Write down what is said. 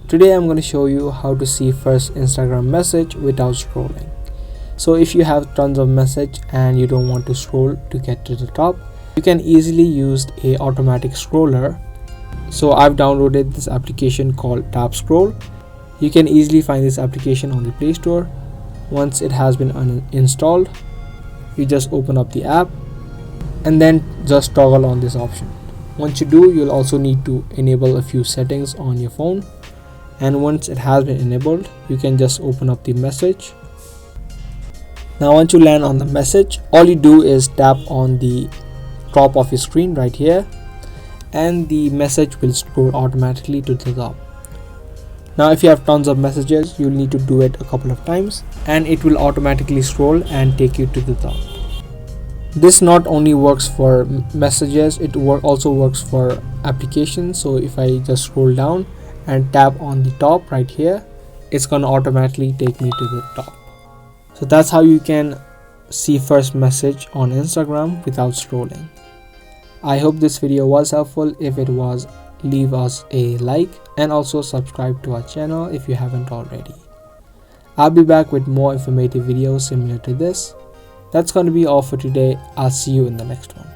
Today I'm going to show you how to see first Instagram message without scrolling. So if you have tons of message and you don't want to scroll to get to the top, you can easily use a automatic scroller. So I've downloaded this application called Tap Scroll. You can easily find this application on the Play Store. Once it has been installed, you just open up the app and then just toggle on this option. Once you do, you'll also need to enable a few settings on your phone. And once it has been enabled, you can just open up the message. Now once you land on the message, all you do is tap on the top of your screen right here, and the message will scroll automatically to the top. Now if you have tons of messages, you'll need to do it a couple of times and it will automatically scroll and take you to the top. This not only works for messages, it also works for applications. So if I just scroll down and tap on the top right here, it's going to automatically take me to the top. So that's how you can see first message on Instagram without scrolling. I hope this video was helpful. If it was, leave us a like and also subscribe to our channel if you haven't already. I'll be back with more informative videos similar to this. That's going to be all for today. I'll see you in the next one.